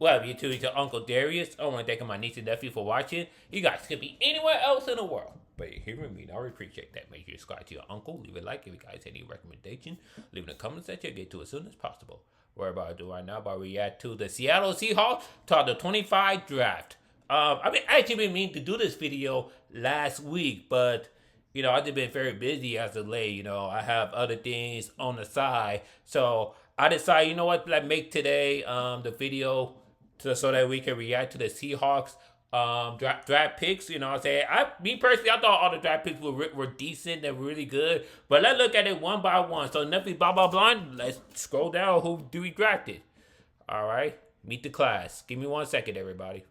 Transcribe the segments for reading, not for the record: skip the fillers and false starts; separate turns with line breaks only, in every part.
Well, you too, to Uncle Darius. I want to thank my niece and nephew for watching. You guys could be anywhere else in the world, but you're here with me. I really appreciate that. Make sure you subscribe to your uncle. Leave a like if you guys have any recommendation. Leave in the comment section. I'll get to it as soon as possible. What about to do right now? About react to the Seattle Seahawks to the 25 draft. I've actually been meaning to do this video last week, but I've just been very busy as of late. I have other things on the side, so I decided, let's make today the video so that we can react to the Seahawks draft picks. Me personally, I thought all the draft picks were decent and really good, but let's look at it one by one. So nothing blah blah blah. Let's scroll down. Who do we drafted? All right, meet the class. Give me 1 second, everybody.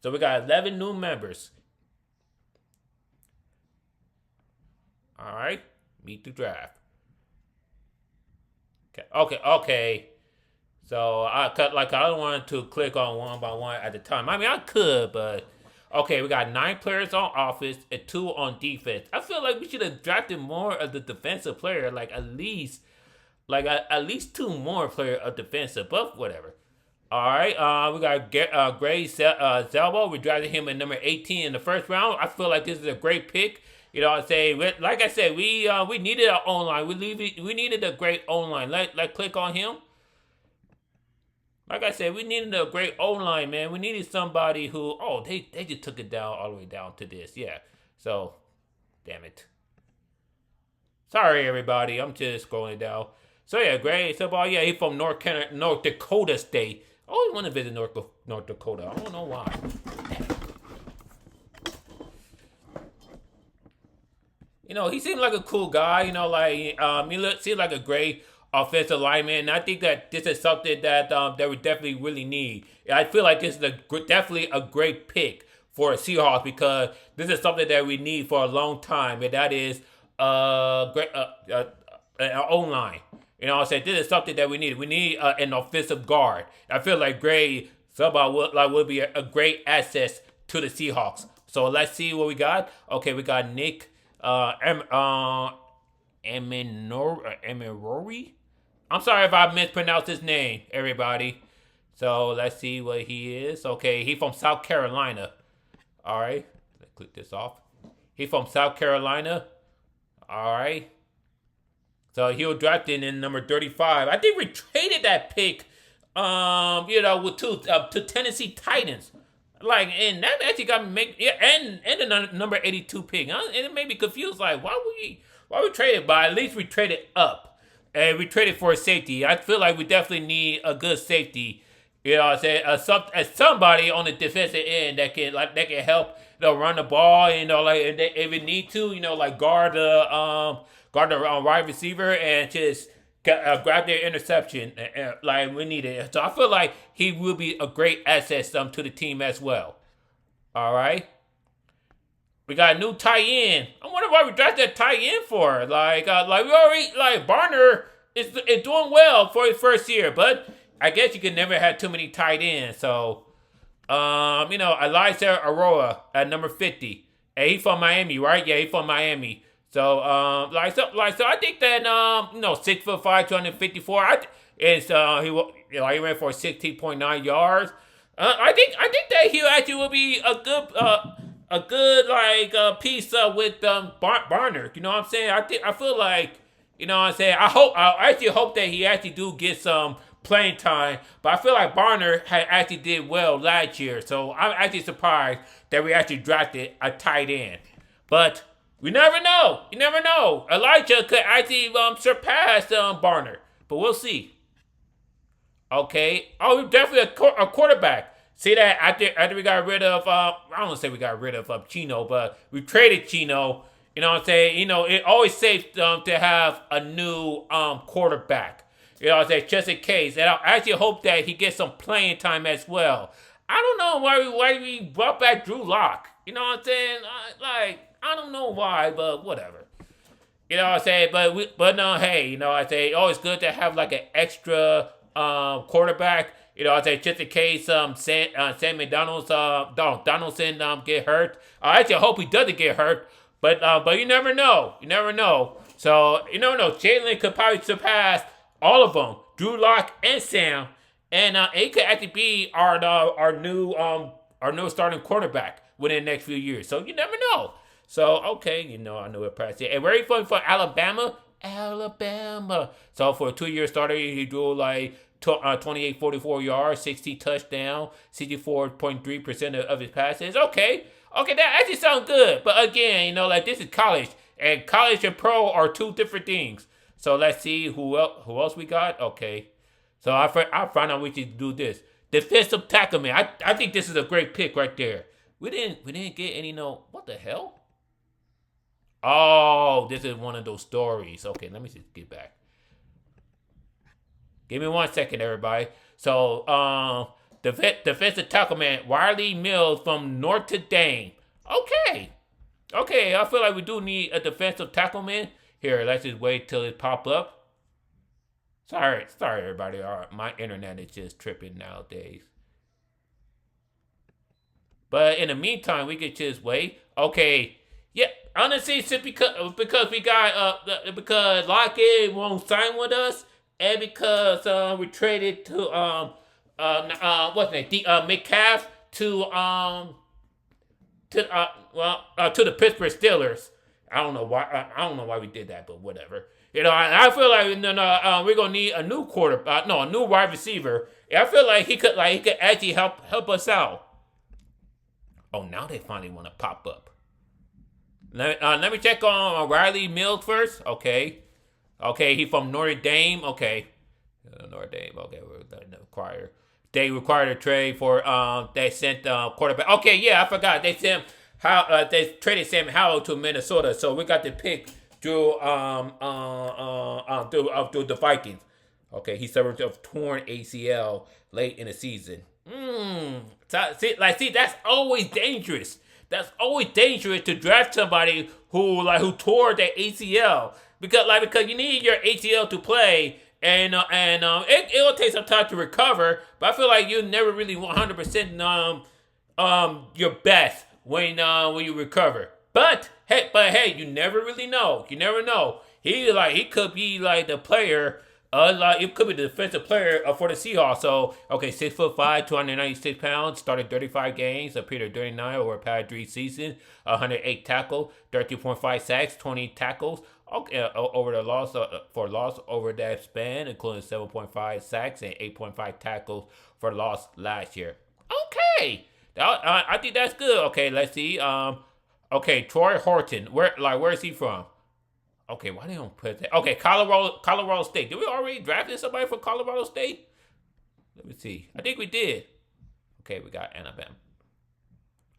So we got 11 new members. All right, meet the draft. Okay. So I don't want to click on one by one at the time. I mean, I could, but okay. We got 9 players on offense and 2 on defense. I feel like we should have drafted more of the defensive player, at least 2 more players of defensive. But whatever. All right. We got Gray Zelbo. We drafted him at number 18 in the first round. I feel like this is a great pick. Like I said, we needed an O-line. We needed a great O-line. Let's click on him. Like I said, we needed a great O-line, man. We needed somebody who, they just took it down all the way down to this. Yeah. So, damn it. Sorry, everybody. I'm just scrolling down. So, yeah, great. So, yeah, he's from North Dakota State. I always want to visit North Dakota. I don't know why. He seemed like a cool guy. He seemed like a great offensive lineman. And I think that this is something that we definitely really need. I feel like this is definitely a great pick for a Seahawks because this is something that we need for a long time, and that is great an O-line. This is something that we need. We need an offensive guard. I feel like Gray would be a great asset to the Seahawks. So let's see what we got. Okay, we got Nick Eminori. I'm sorry if I mispronounced his name, everybody. So let's see what he is. Okay, he's from South Carolina. All right, let's click this off. He's from South Carolina. All right. So he was drafted in number 35. I think we traded that pick, to Tennessee Titans. And that actually got me and the number 82 pick. And it made me confused. Why we traded? But at least we traded up, and we traded for a safety. I feel like we definitely need a good safety. Somebody on the defensive end that can help run the ball. And if we need to, guard the wide receiver and just grab their interception, we need it. So I feel like he will be a great asset to the team as well. All right. We got a new tight end. I wonder why we drafted that tight end for. We already Barner is doing well for his first year, but I guess you can never have too many tight ends. So, Elijah Aurora at number 50. And he's from Miami, right? Yeah, he's from Miami. So, so I think that 6'5", 254. He ran for 16.9 yards. I think that he actually will be a good piece with Barner. You know what I'm saying? I feel like I actually hope that he actually do get some playing time. But I feel like Barner actually did well last year. So I'm actually surprised that we actually drafted a tight end. But we never know. You never know. Elijah could actually surpass Barner. But we'll see. Okay. Oh, definitely a quarterback. See that after we got rid of, I don't want to say we got rid of Chino, but we traded Chino. You know what I'm saying? It always safe to have a new quarterback. Just in case. And I actually hope that he gets some playing time as well. I don't know why we brought back Drew Lock. You know what I'm saying? I don't know why, but whatever. You know what I'm saying? But no, hey, always good to have an extra quarterback. Just in case Sam Donaldson get hurt. I actually hope he doesn't get hurt, but you never know. You never know. So Jalen could probably surpass all of them, Drew Lock and Sam, and he could actually be our new starting quarterback within the next few years. So you never know. So okay, I know it practice. And where he from Alabama? Alabama. So for a 2-year starter, he drew like 28, 44 yards, 60 touchdown, 64.3% of his passes. Okay, that actually sounds good. But again, like this is college, and college and pro are two different things. So let's see who else we got. Okay, so I found out we should do this defensive tackle man. I think this is a great pick right there. We didn't get any what the hell. Oh, this is one of those stories. Okay, let me just get back. Give me 1 second, everybody. So, defensive tackle man, Wiley Mills from Notre Dame. Okay, I feel like we do need a defensive tackle man. Here, let's just wait till it pop up. Sorry, everybody. All right, my internet is just tripping nowadays. But in the meantime, we could just wait. Okay, yeah. Honestly, because we got because Lockett won't sign with us, and because we traded to what's name Metcalf to the Pittsburgh Steelers. I don't know why we did that, but whatever. I feel like we're gonna need a new a new wide receiver. I feel like he could actually help us out. Oh, now they finally want to pop up. Let me check on Riley Mills first. Okay, he from Notre Dame. Okay, Notre Dame. Okay, they required a trade for they sent quarterback. Okay, yeah, I forgot they sent they traded Sam Howell to Minnesota, so we got the pick through through the Vikings. Okay, he suffered a torn ACL late in the season. See, that's always dangerous. That's always dangerous to draft somebody who tore their ACL because you need your ACL to play, and it'll take some time to recover. But I feel like you never really 100% your best when you recover. But hey, you never really know. You never know. He could be like the player. It could be the defensive player for the Seahawks. So, okay, 6'5", 296 pounds, started 35 games, appeared at 39 over a past 3 seasons, 108 tackles, 13.5 sacks, 20 tackles. Okay, over the loss over that span, including 7.5 sacks and 8.5 tackles for loss last year. Okay, I think that's good. Okay, let's see. Okay, Troy Horton. Where is he from? Okay, why they don't put that? Okay, Colorado State. Did we already drafted somebody for Colorado State? Let me see. I think we did. Okay, we got Alabama.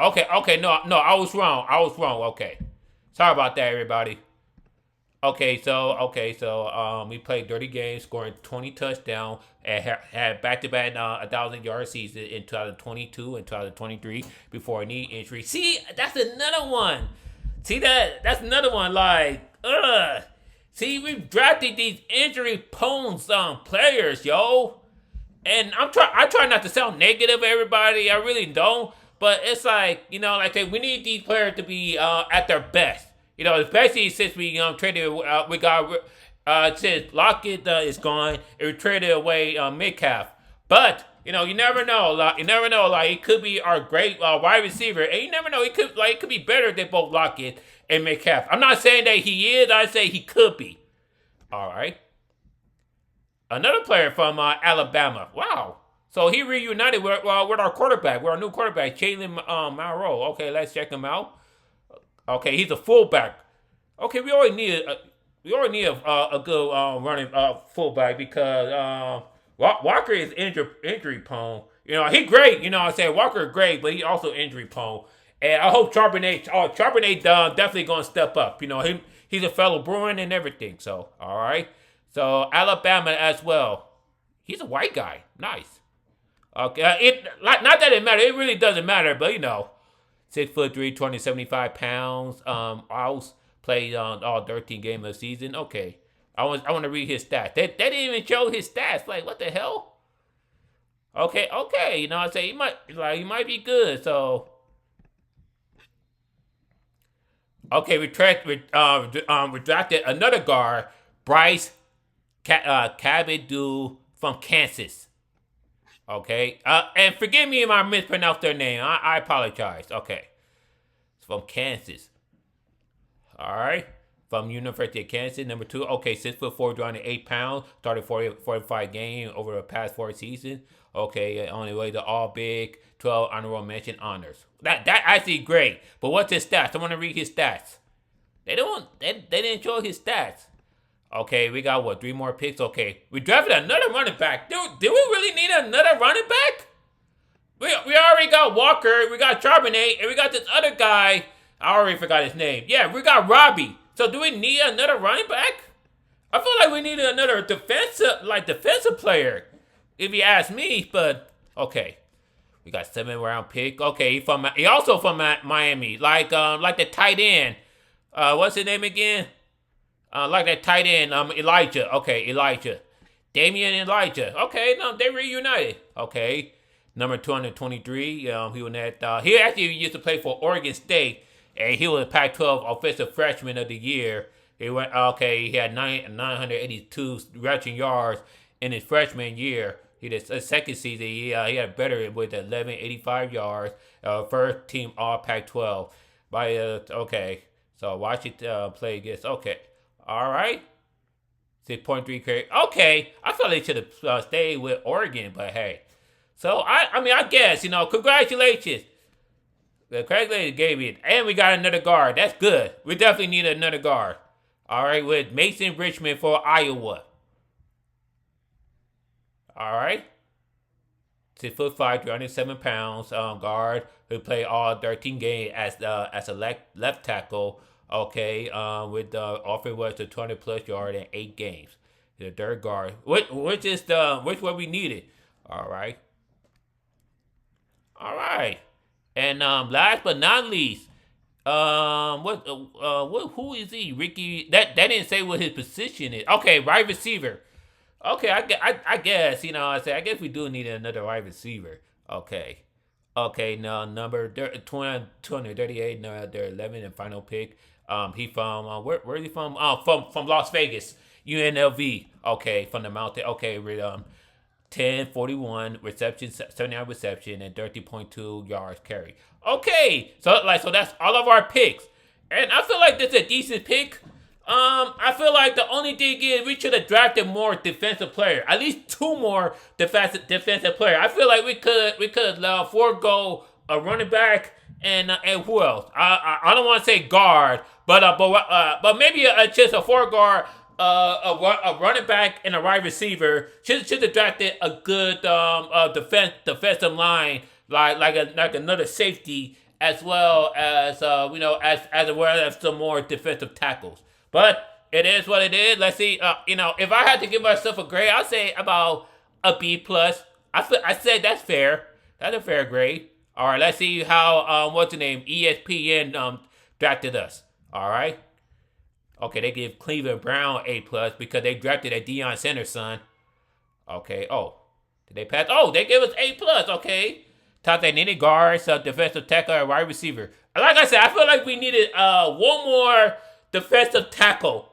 Okay, no, I was wrong. Okay, sorry about that, everybody. Okay, so we played 30 games, scoring 20 touchdowns, and had back-to-back 1,000-yard season in 2022 and 2023 before a knee injury. See, that's another one. See that's another one. See, we've drafted these injury-prone players, yo. And I try not to sound negative, everybody. I really don't. But it's we need these players to be at their best. Especially since we traded, we got since Lockett is gone, and we traded away Metcalf. But you never know. You never know. He could be our great wide receiver, and you never know. He could be better than both Lockett and Metcalf. I'm not saying that he is. I say he could be. All right. Another player from Alabama. Wow. So he reunited with our quarterback, with our new quarterback, Jalen Monroe. Okay, let's check him out. Okay, he's a fullback. Okay, we already need a good running fullback because Walker is injury prone. He's great. Walker is great, but he also injury prone. And I hope Charbonnet definitely going to step up. He's a fellow Bruin and everything. So, all right. So, Alabama as well. He's a white guy. Nice. Okay. Not that it matters. It really doesn't matter, but 6'3", 275 pounds. House played on all 13 games of the season. Okay. I want to read his stats. They didn't even show his stats. What the hell? Okay. I say he might be good. So, okay, we drafted another guard, Bryce Cabadu from Kansas. Okay. And forgive me if I mispronounced their name. I apologize. Okay. It's from Kansas. All right. From University of Kansas, number 2. Okay, 6'4", 208 pounds. Started 45 games over the past 4 seasons. Okay, on the way to all big, 12 honorable mention honors. That actually great. But what's his stats? I want to read his stats. They didn't show his stats. Okay, we got what, 3 more picks? Okay, we drafted another running back. Did we really need another running back? We already got Walker, we got Charbonnet, and we got this other guy. I already forgot his name. Yeah, we got Robbie. So do we need another running back? I feel like we need another defensive player, if you ask me. But okay, we got 7th round pick. Okay, he also from Miami, like the tight end. What's his name again? Like that tight end, Elijah. Okay, Elijah, Damian Elijah. Okay, no, they reunited. Okay, number 223. He was at. He actually used to play for Oregon State. And he was Pac-12 Offensive Freshman of the Year. He had 982 rushing yards in his freshman year. His second season, he had better with 1185 yards. First team All Pac-12. So watch it play against. Okay, all right. 6.3 carry. Okay, I thought they should have stayed with Oregon, but hey. So I guess congratulations. The calculator gave it. And we got another guard. That's good. We definitely need another guard. All right, with Mason Richmond for Iowa. All right. 6'5", 307 pounds. Guard who played all 13 games as a left tackle. Okay. With offer was to 20+ yard in 8 games. The third guard. Which what we needed. All right. All right. And last but not least, who is he? Ricky? That didn't say what his position is. Okay, wide receiver. Okay, I guess I guess we do need another wide receiver. Okay, now number 238, their 11th and final pick. He from where is he from? From Las Vegas, UNLV. Okay, from the mountain. Okay, with 1041 reception, 79 reception, and 30.2 yards carry. Okay, so that's all of our picks, and I feel like this is a decent pick. I feel like the only thing is we should have drafted more defensive player, at least 2 more defensive player. I feel like we could forego a running back and who else? I don't want to say guard, but maybe just a 4 guard. A running back and a wide receiver should have drafted a good defensive line like another safety, as well as as well as some more defensive tackles. But it is what it is. Let's see. If I had to give myself a grade, I'd say about a B+. I said that's fair. That's a fair grade. All right. Let's see how what's the name, ESPN drafted us. All right. Okay, they give Cleveland Brown A+ because they drafted a Deion Sanders son. Okay, did they pass? Oh, they gave us A+, okay. Thought they needed guards, defensive tackle, and wide receiver. Like I said, I feel like we needed 1 more defensive tackle,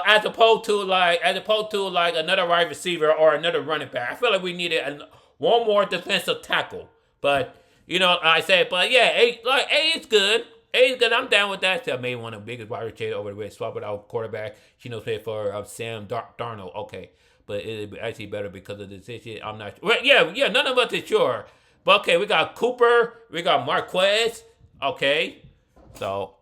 as opposed to like another wide receiver or another running back. I feel like we needed 1 more defensive tackle. But, I said, but yeah, A is good. Hey, good. I'm down with that. So I made one of the biggest wide receivers over the way. Swap it out quarterback. Played for Sam Darnold. Okay, but it's actually better because of the decision. I'm not sure. Well, yeah. None of us is sure. But okay, we got Cooper. We got Marquez. Okay, so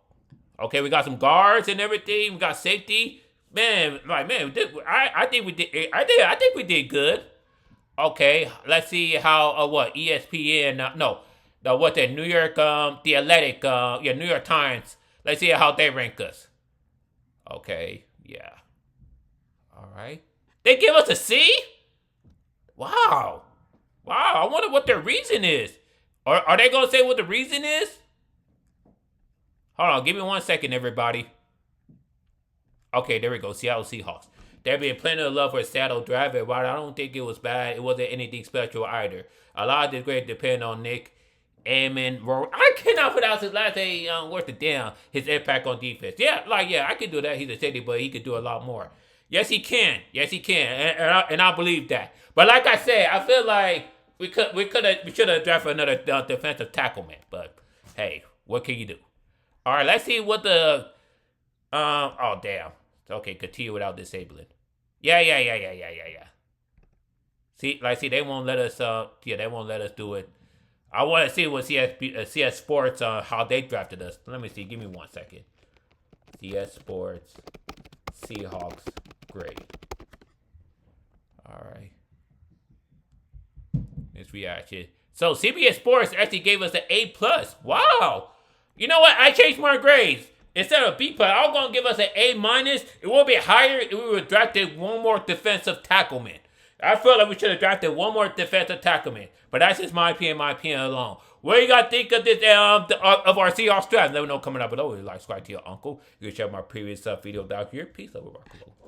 we got some guards and everything. We got safety. I think we did. I think we did good. Okay, let's see how ESPN. No. New York, The Athletic, New York Times. Let's see how they rank us. Okay, yeah. All right. They give us a C? Wow. I wonder what their reason is. Are they going to say what the reason is? Hold on, give me 1 second, everybody. Okay, there we go, Seattle Seahawks. There been plenty of love for Seattle driver, but I don't think it was bad. It wasn't anything special either. A lot of this grade depend on Nick. I cannot pronounce his last name worth a damn. His impact on defense. Yeah, I could do that. He's a safety, but he could do a lot more. Yes, he can. And I believe that. But like I said, I feel like we should have drafted another defensive tackle, man. But hey, what can you do? All right, let's see what the oh damn. Okay, continue without disabling. Yeah. See, they won't let us. They won't let us do it. I want to see what CS Sports how they drafted us. Let me see. Give me 1 second. CS Sports Seahawks grade. All right. This reaction. So CBS Sports actually gave us an A+. Wow. You know what? I changed my grades. Instead of B+, I was going to give us an A-. It will be higher if we would have drafted one more defensive tackleman. I feel like we should have drafted one more defensive tackleman. But that's just my opinion alone. What do you guys think of this of our Seahawks draft? Let me know coming up below. Like, subscribe to your uncle. You can check my previous video down here. Peace, over, rock below.